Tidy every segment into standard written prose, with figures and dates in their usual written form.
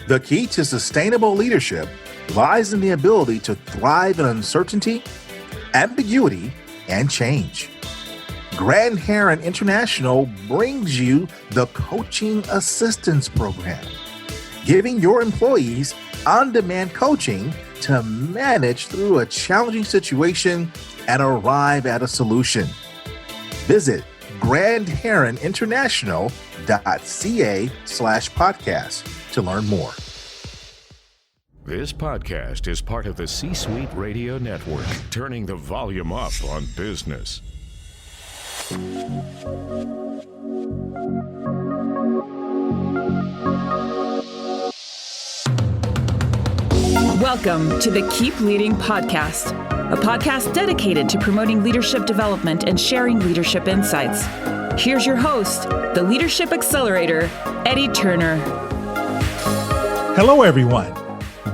The key to sustainable leadership lies in the ability to thrive in uncertainty, ambiguity, and change. Grand Heron International brings you the Coaching Assistance Program, giving your employees on-demand coaching to manage through a challenging situation and arrive at a solution. Visit grandheroninternational.ca/podcast to learn more. This podcast is part of the C-Suite Radio Network, turning the volume up on business. Welcome to the Keep Leading Podcast, a podcast dedicated to promoting leadership development and sharing leadership insights. Here's your host, the Leadership Accelerator, Eddie Turner. Hello, everyone.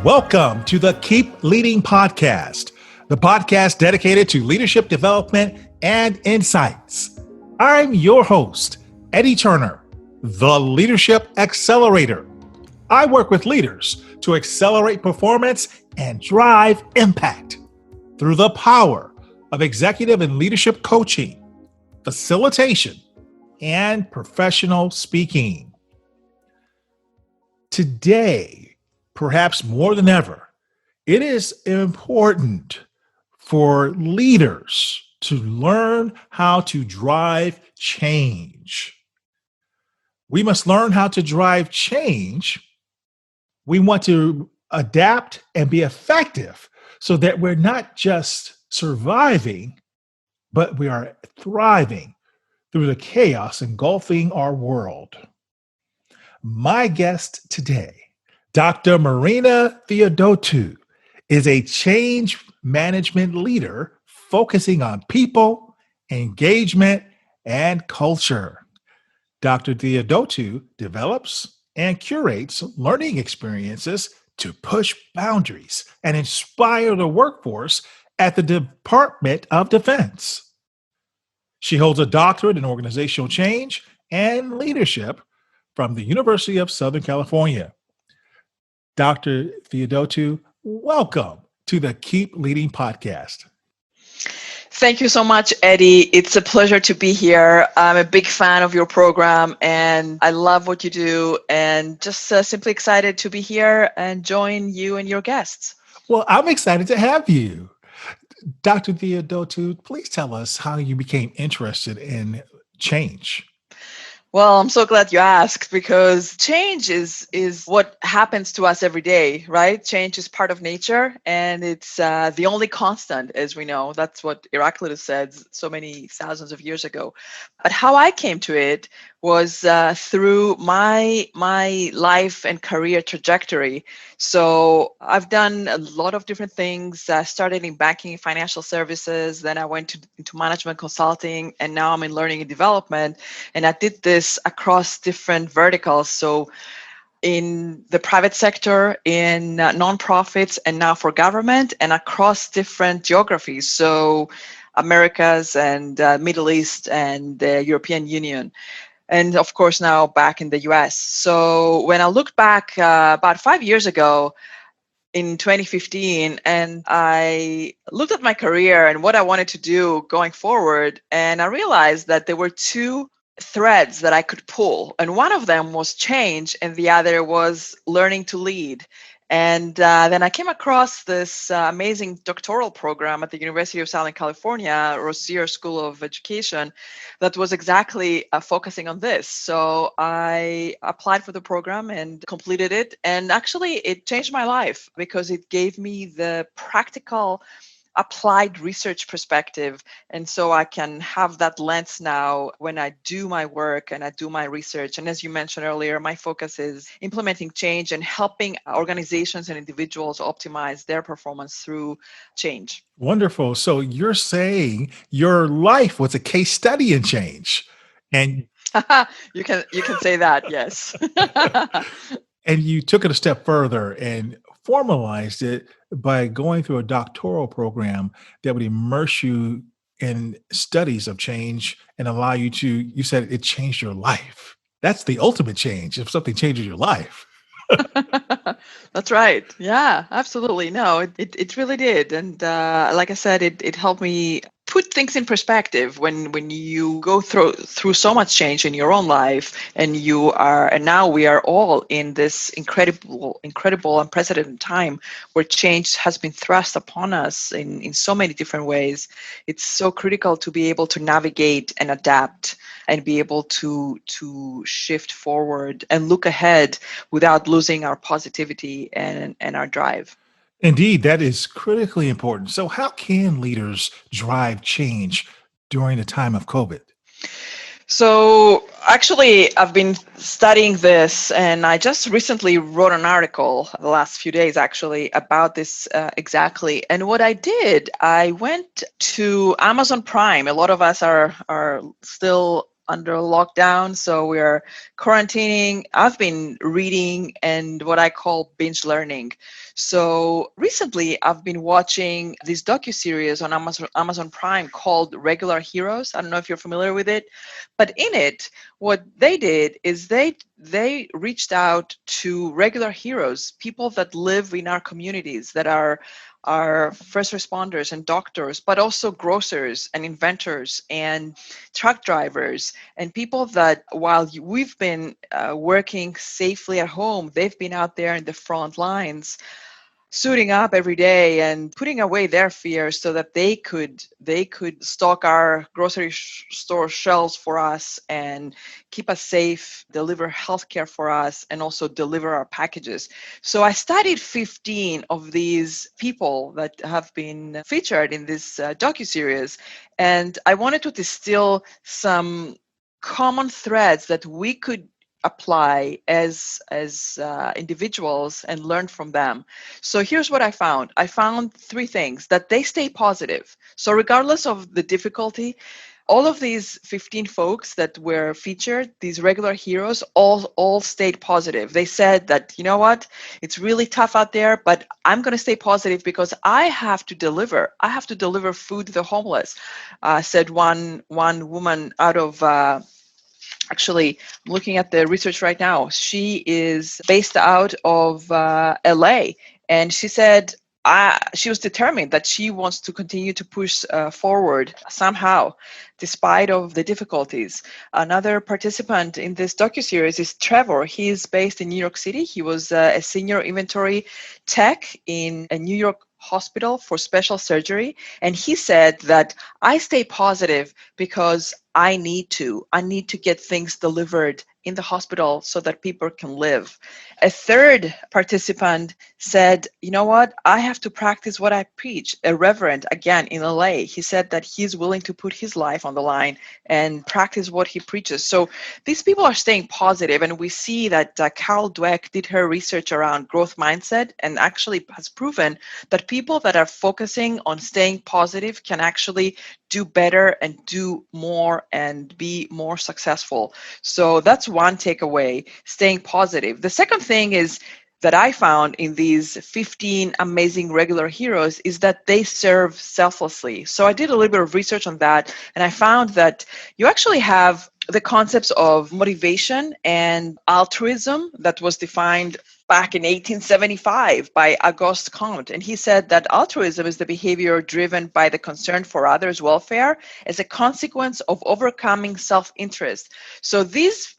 Welcome to the Keep Leading Podcast, the podcast dedicated to leadership development and insights. I'm your host, Eddie Turner, the Leadership Accelerator. I work with leaders to accelerate performance and drive impact through the power of executive and leadership coaching, facilitation, and professional speaking. Today, perhaps more than ever, it is important for leaders to learn how to drive change. We must learn how to drive change. We want to adapt and be effective so that we're not just surviving, but we are thriving through the chaos engulfing our world. My guest today, Dr. Marina Theodotou, is a change management leader focusing on people, engagement, and culture. Dr. Theodotou develops and curates learning experiences to push boundaries and inspire the workforce at the Department of Defense. She holds a doctorate in organizational change and leadership from the University of Southern California. Dr. Theodotou, welcome to the Keep Leading Podcast. Thank you so much, Eddie. It's a pleasure to be here. I'm a big fan of your program and I love what you do and just simply excited to be here and join you and your guests. Well, I'm excited to have you. Dr. Theodotou, please tell us how you became interested in change. Well, I'm so glad you asked because change is what happens to us every day, right? Change is part of nature and it's the only constant, as we know. That's what Heraclitus said so many thousands of years ago. But how I came to it was through my life and career trajectory. So I've done a lot of different things. I started in banking and financial services, then I went into management consulting, and now I'm in learning and development. And I did this across different verticals. So in the private sector, in nonprofits, and now for government, and across different geographies. So Americas and Middle East and the European Union. And of course, now back in the US. So when I looked back about 5 years ago in 2015, and I looked at my career and what I wanted to do going forward, and I realized that there were two threads that I could pull. And one of them was change, and the other was learning to lead. And then I came across this amazing doctoral program at the University of Southern California, Rossier School of Education, that was exactly focusing on this. So I applied for the program and completed it. And actually, it changed my life because it gave me the practical applied research perspective. And so I can have that lens now when I do my work and I do my research. And as you mentioned earlier, my focus is implementing change and helping organizations and individuals optimize their performance through change. Wonderful. So you're saying your life was a case study in change. And you can say that, yes. And you took it a step further and formalized it by going through a doctoral program that would immerse you in studies of change and allow you to, you said it changed your life. That's the ultimate change if something changes your life. That's right. Yeah, absolutely. No, it really did. And like I said, it helped me put things in perspective when you go through so much change in your own life, and now we are all in this incredible unprecedented time where change has been thrust upon us in so many different ways. It's so critical to be able to navigate and adapt and be able to shift forward and look ahead without losing our positivity and our drive. Indeed, that is critically important. So, how can leaders drive change during the time of COVID? So actually, I've been studying this, and I just recently wrote an article the last few days actually about this exactly. And what I did, I went to Amazon Prime. A lot of us are still under lockdown, so we're quarantining. I've been reading and what I call binge learning. So recently, I've been watching this docuseries on Amazon Prime called Regular Heroes. I don't know if you're familiar with it, but in it, what they did is they reached out to regular heroes, people that live in our communities, that are first responders and doctors, but also grocers and inventors and truck drivers and people that while we've been working safely at home, they've been out there in the front lines suiting up every day and putting away their fears so that they could stock our grocery store shelves for us and keep us safe, deliver healthcare for us, and also deliver our packages. So I studied 15 of these people that have been featured in this docuseries, and I wanted to distill some common threads that we could apply as individuals and learn from them. So here's what I found. I found three things: that they stay positive. So regardless of the difficulty, all of these 15 folks that were featured, these regular heroes, all stayed positive. They said that, you know what, it's really tough out there, but I'm going to stay positive because I have to deliver. I have to deliver food to the homeless, said one woman out of actually, I'm looking at the research right now. She is based out of LA, and she said she was determined that she wants to continue to push forward somehow, despite of the difficulties. Another participant in this docuseries is Trevor. He is based in New York City. He was a senior inventory tech in a New York hospital for special surgery, and he said that I stay positive because I need to get things delivered in the hospital so that people can live. A third participant said, you know what, I have to practice what I preach. A reverend, again, in LA, he said that he's willing to put his life on the line and practice what he preaches. So these people are staying positive, and we see that Carol Dweck did her research around growth mindset and actually has proven that people that are focusing on staying positive can actually do better and do more and be more successful. So that's one takeaway, staying positive. The second thing is that I found in these 15 amazing regular heroes is that they serve selflessly. So I did a little bit of research on that, and I found that you actually have the concepts of motivation and altruism that was defined back in 1875 by Auguste Comte. And he said that altruism is the behavior driven by the concern for others' welfare as a consequence of overcoming self-interest. So these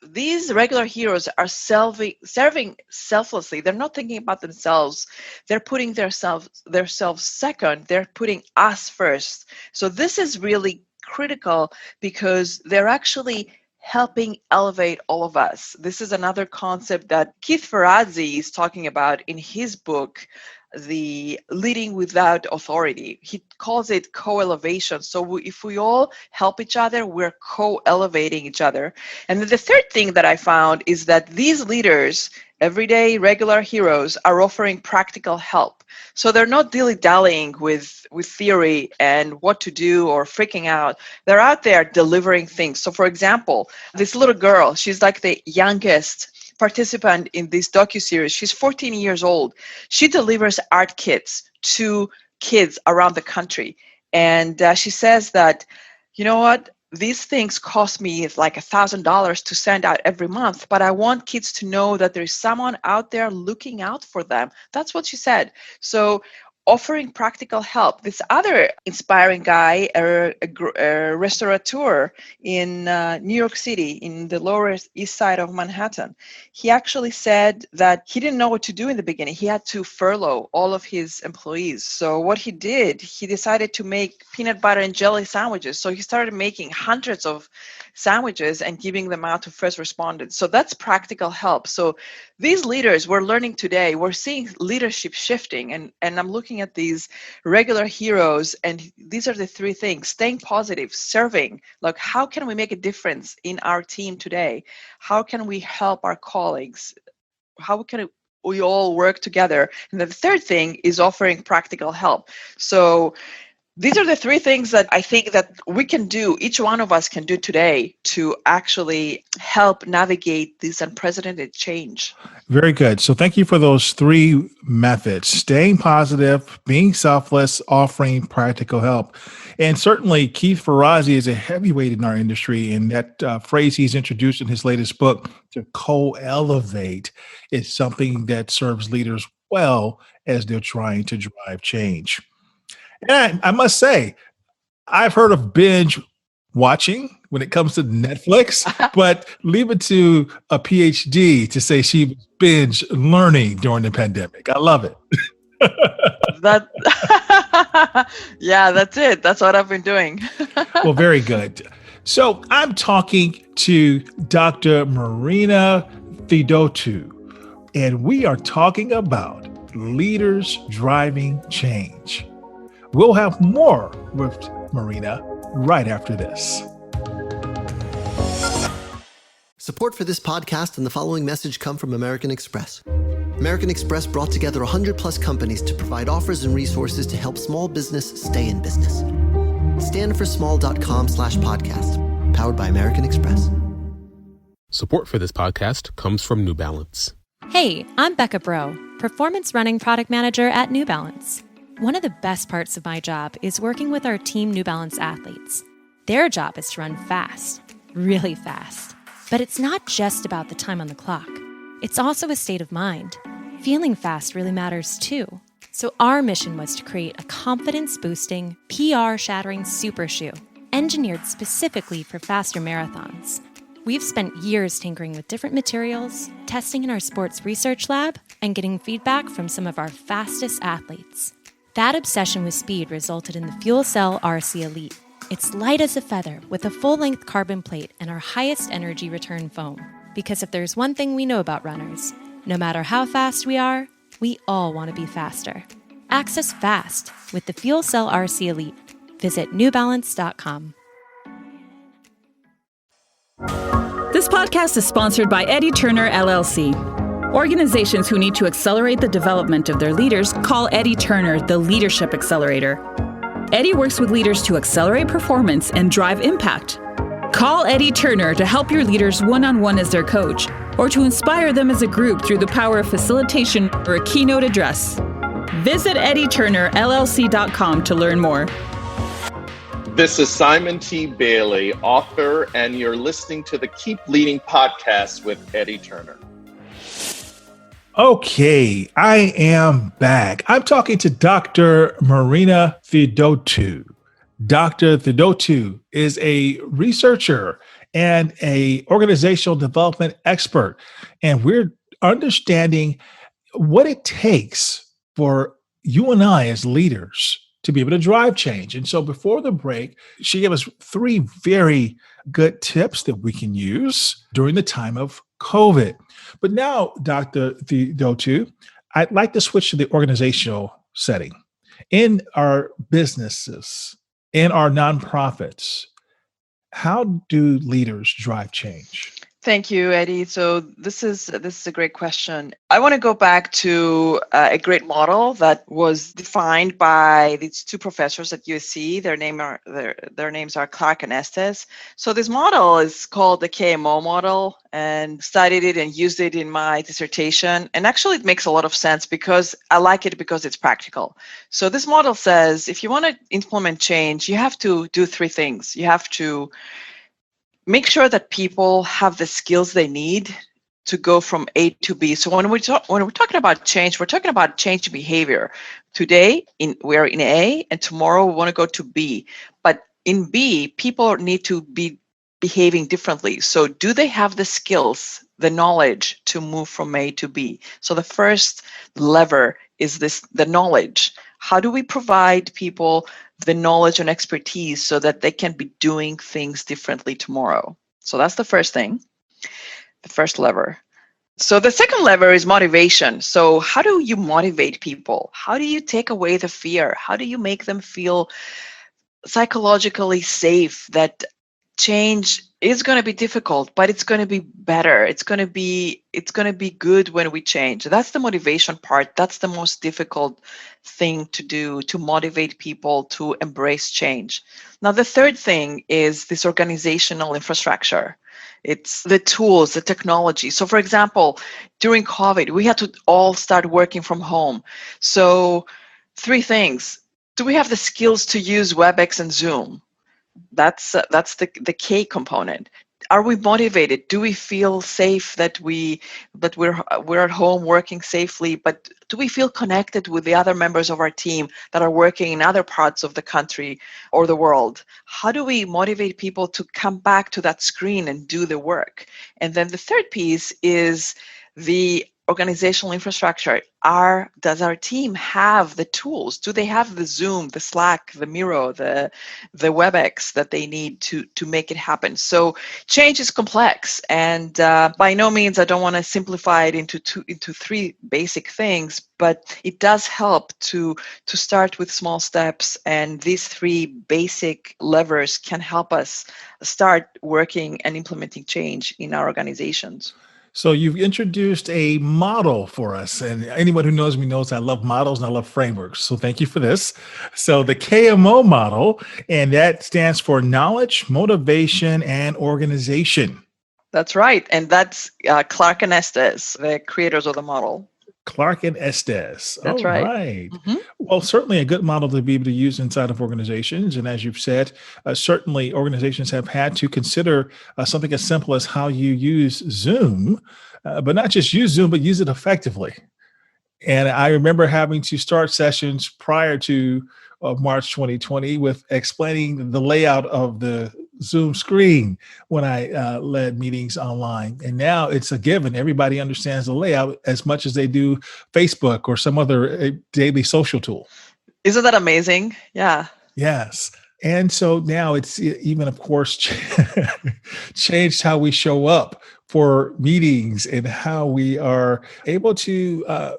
regular heroes are serving selflessly. They're not thinking about themselves. They're putting themselves second. They're putting us first. So this is really critical because they're actually helping elevate all of us. This is another concept that Keith Ferrazzi is talking about in his book, The Leading Without Authority. He calls it co-elevation. So if we all help each other, we're co-elevating each other. And then the third thing that I found is that these leaders, everyday regular heroes, are offering practical help. So they're not dilly-dallying with theory and what to do or freaking out. They're out there delivering things. So for example, this little girl, she's like the youngest participant in this docuseries. She's 14 years old. She delivers art kits to kids around the country. And she says that, you know what, these things cost me like $1,000 to send out every month, but I want kids to know that there's someone out there looking out for them. That's what she said. So offering practical help. This other inspiring guy, a restaurateur in New York City, in the Lower East Side of Manhattan, he actually said that he didn't know what to do in the beginning. He had to furlough all of his employees. So what he did, he decided to make peanut butter and jelly sandwiches. So he started making hundreds of sandwiches and giving them out to first responders. So that's practical help. So these leaders we're learning today, we're seeing leadership shifting, and I'm looking at these regular heroes, and these are the three things: staying positive, serving, like how can we make a difference in our team today? How can we help our colleagues? How can we all work together? And the third thing is offering practical help. So these are the three things that I think that we can do, each one of us can do today to actually help navigate this unprecedented change. Very good. So thank you for those three methods: staying positive, being selfless, offering practical help. And certainly Keith Ferrazzi is a heavyweight in our industry. And that phrase he's introduced in his latest book, to co-elevate, is something that serves leaders well as they're trying to drive change. And I must say, I've heard of binge watching when it comes to Netflix, but leave it to a PhD to say she was binge learning during the pandemic. I love it. Yeah, that's it. That's what I've been doing. Well, very good. So I'm talking to Dr. Marina Theodotou, and we are talking about leaders driving change. We'll have more with Marina right after this. Support for this podcast and the following message come from American Express. American Express brought together 100+ companies to provide offers and resources to help small business stay in business. Standforsmall.com/podcast, powered by American Express. Support for this podcast comes from New Balance. Hey, I'm Becca Bro, Performance Running Product Manager at New Balance. One of the best parts of my job is working with our Team New Balance athletes. Their job is to run fast, really fast. But it's not just about the time on the clock. It's also a state of mind. Feeling fast really matters too. So our mission was to create a confidence-boosting, PR-shattering super shoe, engineered specifically for faster marathons. We've spent years tinkering with different materials, testing in our sports research lab, and getting feedback from some of our fastest athletes. That obsession with speed resulted in the Fuel Cell RC Elite. It's light as a feather with a full-length carbon plate and our highest energy return foam. Because if there's one thing we know about runners, no matter how fast we are, we all want to be faster. Access fast with the Fuel Cell RC Elite. Visit newbalance.com. This podcast is sponsored by Eddie Turner, LLC. Organizations who need to accelerate the development of their leaders call Eddie Turner the Leadership Accelerator. Eddie works with leaders to accelerate performance and drive impact. Call Eddie Turner to help your leaders one-on-one as their coach, or to inspire them as a group through the power of facilitation or a keynote address. Visit EddieTurnerLLC.com to learn more. This is Simon T. Bailey, author, and you're listening to the Keep Leading podcast with Eddie Turner. Okay, I am back. I'm talking to Dr. Marina Theodotou. Dr. Theodotou is a researcher and an organizational development expert, and we're understanding what it takes for you and I as leaders to be able to drive change. And so before the break, she gave us 3 very good tips that we can use during the time of COVID. But now, Dr. Theodotou, I'd like to switch to the organizational setting. In our businesses, in our nonprofits, how do leaders drive change? Thank you, Eddie. So this is a great question. I want to go back to a great model that was defined by these two professors at USC. Their names are Clark and Estes. So this model is called the KMO model, and studied it and used it in my dissertation. And actually, it makes a lot of sense because I like it because it's practical. So this model says if you want to implement change, you have to do three things. You have to make sure that people have the skills they need to go from A to B. So when we're talking about change, we're talking about change behavior. Today, we're in A, and tomorrow we want to go to B. But in B, people need to be behaving differently. So do they have the skills, the knowledge to move from A to B? So the first lever is the knowledge. How do we provide people the knowledge and expertise so that they can be doing things differently tomorrow? So that's the first thing, the first lever. So the second lever is motivation. So how do you motivate people? How do you take away the fear? How do you make them feel psychologically safe that change is going to be difficult, but it's going to be better. It's going to be good when we change. That's the motivation part. That's the most difficult thing to do, to motivate people to embrace change. Now, the third thing is this organizational infrastructure. It's the tools, the technology. So, for example, during COVID, we had to all start working from home. So, three things. Do we have the skills to use WebEx and Zoom? That's the K component. Are we motivated? Do we feel safe that we're at home working safely? But do we feel connected with the other members of our team that are working in other parts of the country or the world? How do we motivate people to come back to that screen and do the work? And then the third piece is the organizational infrastructure. Does our team have the tools? Do they have the Zoom, the Slack, the Miro, the WebEx that they need to make it happen? So change is complex, and by no means I don't want to simplify it into three basic things, but it does help to start with small steps, and these three basic levers can help us start working and implementing change in our organizations. So you've introduced a model for us, and anyone who knows me knows I love models and I love frameworks. So thank you for this. So the KMO model, and that stands for knowledge, motivation, and organization. That's right. And that's Clark and Estes, the creators of the model. Clark and Estes. That's right. Mm-hmm. Well, certainly a good model to be able to use inside of organizations. And as you've said, certainly organizations have had to consider something as simple as how you use Zoom, but not just use Zoom, but use it effectively. And I remember having to start sessions prior to March 2020 with explaining the layout of the Zoom screen when I led meetings online. And now it's a given. Everybody understands the layout as much as they do Facebook or some other daily social tool. Isn't that amazing? Yeah. Yes. And so now it's even, of course, changed how we show up for meetings and how we are able to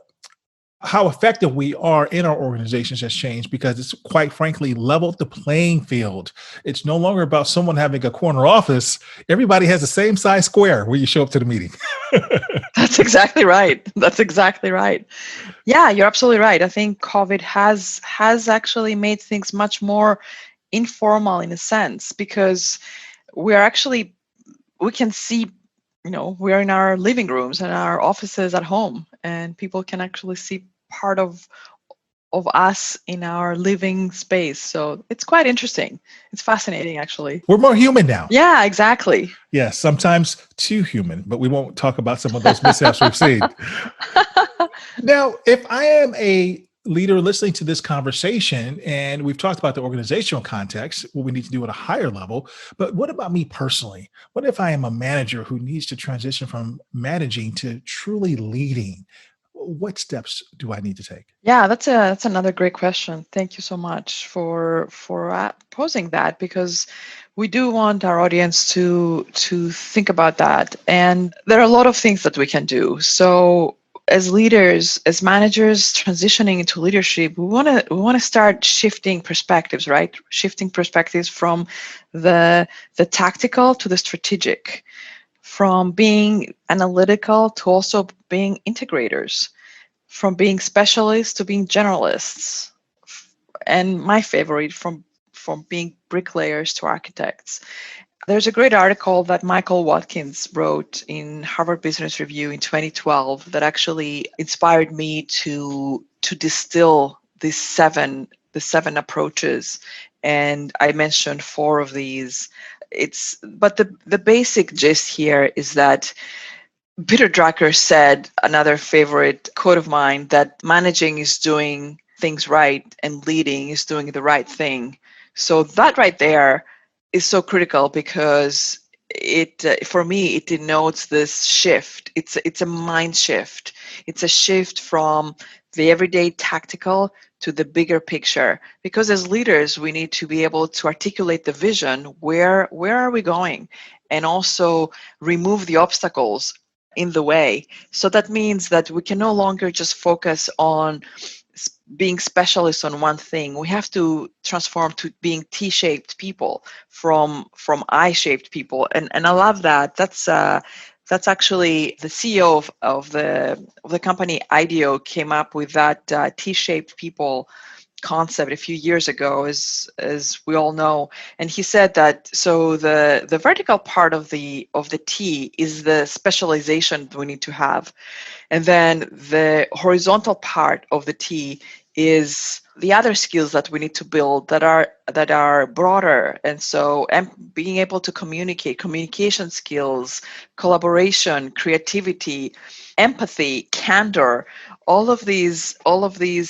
how effective we are in our organizations has changed, because it's quite frankly leveled the playing field. It's no longer about someone having a corner office. Everybody has the same size square when you show up to the meeting. That's exactly right. That's exactly right. Yeah, you're absolutely right. I think COVID has actually made things much more informal in a sense, because we can see, we're in our living rooms and our offices at home, and people can actually see part of us in our living space. So it's quite interesting. It's fascinating, actually. We're more human now. Yeah, exactly. Yes, sometimes too human, but we won't talk about some of those mishaps we've seen. Now, if I am a leader listening to this conversation, and we've talked about the organizational context, what we need to do at a higher level, but what about me personally? What if I am a manager who needs to transition from managing to truly leading? What steps do I need to take? Yeah, that's another great question. Thank you so much for posing that, because we do want our audience to think about that. And there are a lot of things that we can do. So as leaders, as managers transitioning into leadership, we want to start shifting perspectives, right? Shifting perspectives from the tactical to the strategic, from being analytical to also being integrators, from being specialists to being generalists, and my favorite, from being bricklayers to architects. There's a great article that Michael Watkins wrote in Harvard Business Review in 2012 that actually inspired me to distill the seven approaches, and I mentioned 4 of these. But the basic gist here is that Peter Drucker said, another favorite quote of mine, that managing is doing things right and leading is doing the right thing. So that right there is so critical, because for me, it denotes this shift. It's a mind shift. It's a shift from the everyday tactical to the bigger picture. Because as leaders, we need to be able to articulate the vision. Where are we going? And also remove the obstacles in the way. So that means that we can no longer just focus on being specialists on one thing. We have to transform to being T-shaped people from I-shaped people. And I love that. That's actually the CEO of the company IDEO came up with that T-shaped people concept a few years ago, as we all know. And he said that, so the vertical part of the T is the specialization we need to have, and then the horizontal part of the T is the other skills that we need to build that are broader. And so being able to communication skills, collaboration, creativity, empathy, candor, all of these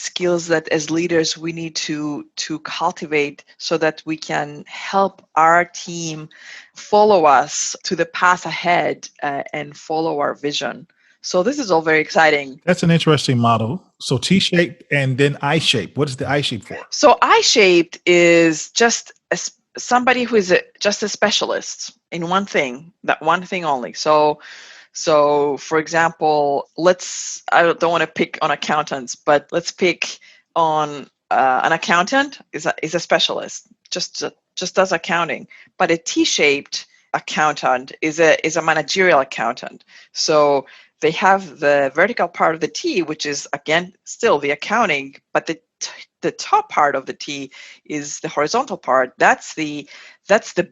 skills that as leaders we need to cultivate, so that we can help our team follow us to the path ahead and follow our vision. So this is all very exciting. That's an interesting model. So T-shaped and then I-shaped. What is the I-shaped for? So I-shaped is just somebody who is just a specialist in one thing, that one thing only. So for example, I don't want to pick on accountants, but let's pick on an accountant is a specialist, just does accounting. But a T-shaped accountant is a managerial accountant. So they have the vertical part of the T, which is, again, still the accounting, but the top part of the T is the horizontal part. That's the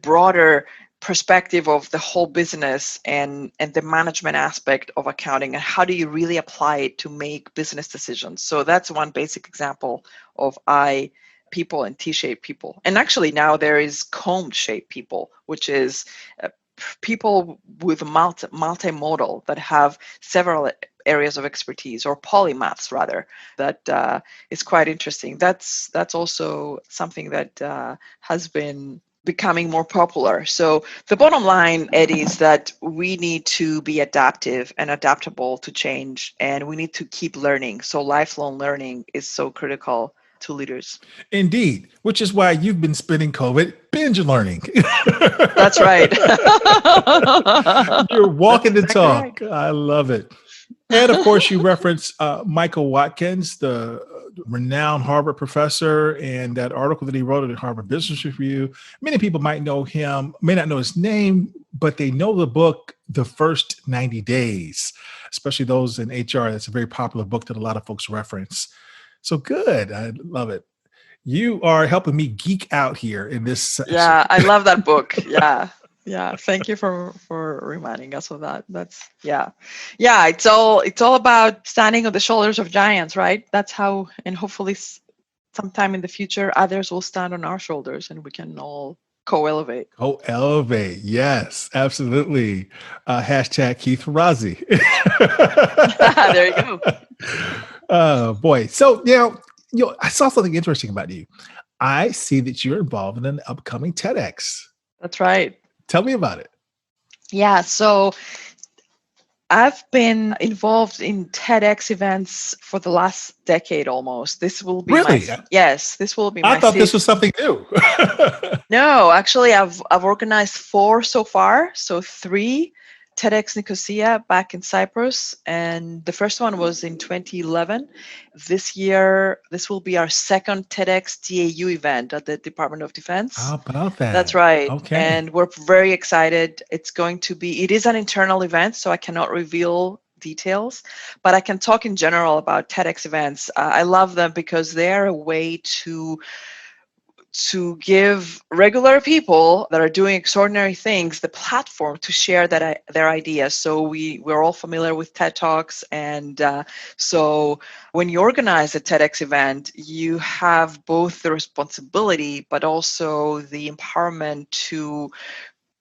broader perspective of the whole business and the management aspect of accounting, and how do you really apply it to make business decisions. So that's one basic example of I people and T-shaped people. And actually now there is cone-shaped people, which is people with multimodal, that have several areas of expertise, or polymaths rather. That is quite interesting. That's also something that has been becoming more popular. So the bottom line, Eddie, is that we need to be adaptive and adaptable to change, and we need to keep learning. So lifelong learning is so critical to leaders. Indeed, which is why you've been spending COVID binge learning. That's right. You're walking the talk. Right. I love it. And of course, you reference Michael Watkins, the renowned Harvard professor, and that article that he wrote at Harvard Business Review. Many people might know him, may not know his name, but they know the book, The First 90 Days, especially those in HR. That's a very popular book that a lot of folks reference. So good. I love it. You are helping me geek out here in this section. Yeah, I love that book. Yeah. Yeah. Thank you for reminding us of that. Yeah. It's all about standing on the shoulders of giants, right? That's how, and hopefully sometime in the future, others will stand on our shoulders and we can all co-elevate. Co-elevate. Yes, absolutely. Hashtag Keith Razi. There you go. Oh boy. So I saw something interesting about you. I see that you're involved in an upcoming TEDx. That's right. Tell me about it. Yeah. So I've been involved in TEDx events for the last decade almost. This will be this will be my I thought this was something new. No, actually I've organized 4 so far. So 3 TEDxNicosia back in Cyprus, and the first one was in 2011. This year, this will be our second TEDxDAU event at the Department of Defense. How about that? That's right. Okay. And we're very excited. It is an internal event, so I cannot reveal details, but I can talk in general about TEDx events. I love them because they are a way to give regular people that are doing extraordinary things the platform to share their ideas. So we're all familiar with TED Talks, and so when you organize a TEDx event, you have both the responsibility but also the empowerment to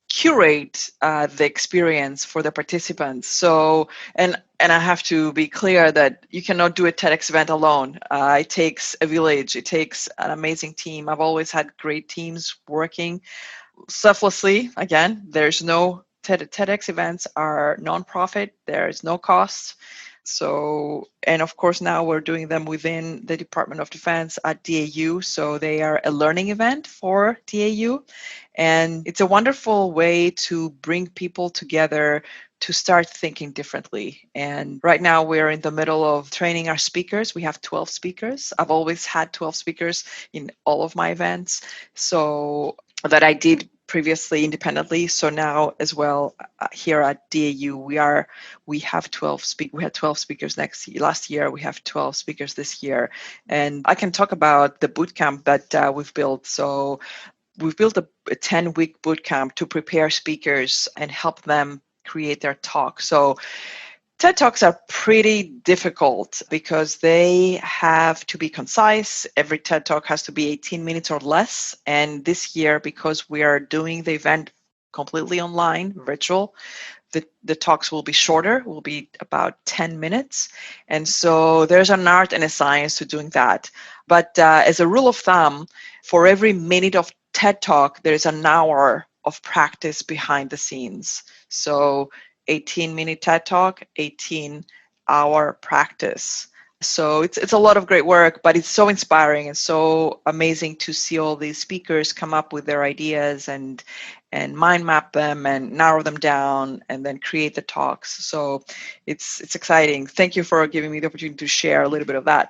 curate the experience for the participants. So, and I have to be clear that you cannot do a TEDx event alone. It takes a village. It takes an amazing team. I've always had great teams working selflessly. Again, there's no TEDx events are nonprofit. There's no cost. So, and of course, now we're doing them within the Department of Defense at DAU. So they are a learning event for DAU. And it's a wonderful way to bring people together to start thinking differently. And right now we're in the middle of training our speakers. We have 12 speakers. I've always had 12 speakers in all of my events. So that I did previously independently. So now as well here at DAU, we have 12 we had 12 speakers last year. We have 12 speakers this year. And I can talk about the bootcamp that we've built. So we've built a 10-week bootcamp to prepare speakers and help them create their talk. So TED Talks are pretty difficult because they have to be concise. Every TED Talk has to be 18 minutes or less. And this year, because we are doing the event completely online, virtual, the talks will be shorter, will be about 10 minutes. And so there's an art and a science to doing that. But as a rule of thumb, for every minute of TED Talk, there's an hour of practice behind the scenes. So 18-minute TED Talk, 18-hour practice. So it's a lot of great work, but it's so inspiring and so amazing to see all these speakers come up with their ideas and mind map them and narrow them down and then create the talks. So it's exciting. Thank you for giving me the opportunity to share a little bit of that.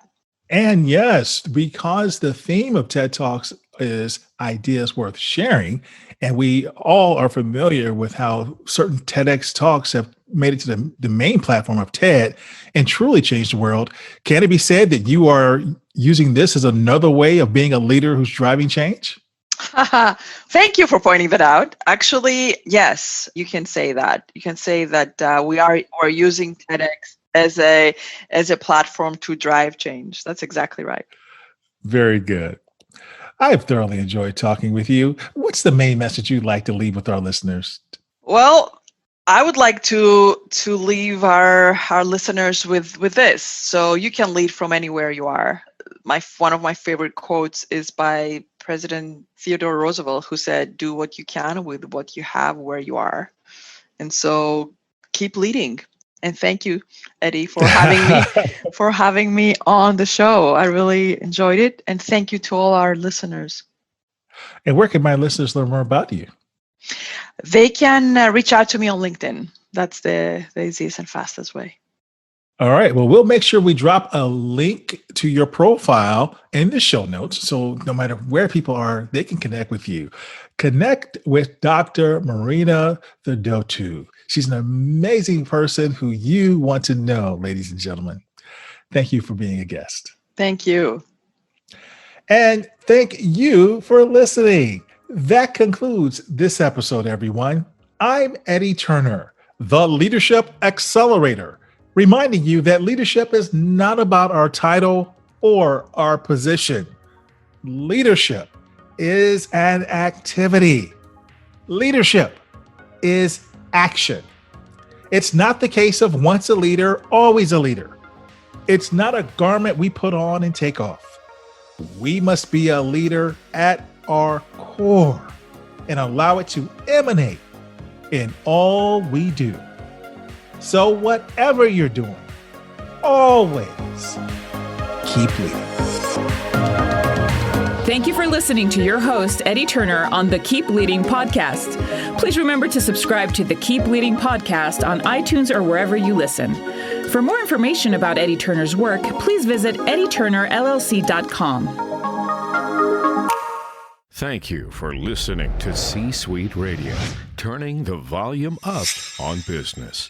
And yes, because the theme of TED Talks is ideas worth sharing, and we all are familiar with how certain TEDx talks have made it to the main platform of TED and truly changed the world. Can it be said that you are using this as another way of being a leader who's driving change? Thank you for pointing that out. Actually, yes, you can say that. You can say that we're using TEDx as a platform to drive change. That's exactly right. Very good. I've thoroughly enjoyed talking with you. What's the main message you'd like to leave with our listeners? Well, I would like to leave our listeners with this. So you can lead from anywhere you are. One of my favorite quotes is by President Theodore Roosevelt, who said, "Do what you can with what you have where you are." And so keep leading. And thank you, Eddie, for having me on the show. I really enjoyed it. And thank you to all our listeners. And where can my listeners learn more about you? They can reach out to me on LinkedIn. That's the easiest and fastest way. All right. Well, we'll make sure we drop a link to your profile in the show notes. So no matter where people are, they can connect with you. Connect with Dr. Marina Theodotou. She's an amazing person who you want to know, ladies and gentlemen. Thank you for being a guest. Thank you. And thank you for listening. That concludes this episode, everyone. I'm Eddie Turner, the Leadership Accelerator, reminding you that leadership is not about our title or our position. Leadership is an activity. Leadership is action. It's not the case of once a leader, always a leader. It's not a garment we put on and take off. We must be a leader at our core and allow it to emanate in all we do. So whatever you're doing, always keep leading. Thank you for listening to your host, Eddie Turner, on the Keep Leading podcast. Please remember to subscribe to the Keep Leading podcast on iTunes or wherever you listen. For more information about Eddie Turner's work, please visit eddieturnerllc.com. Thank you for listening to C-Suite Radio, turning the volume up on business.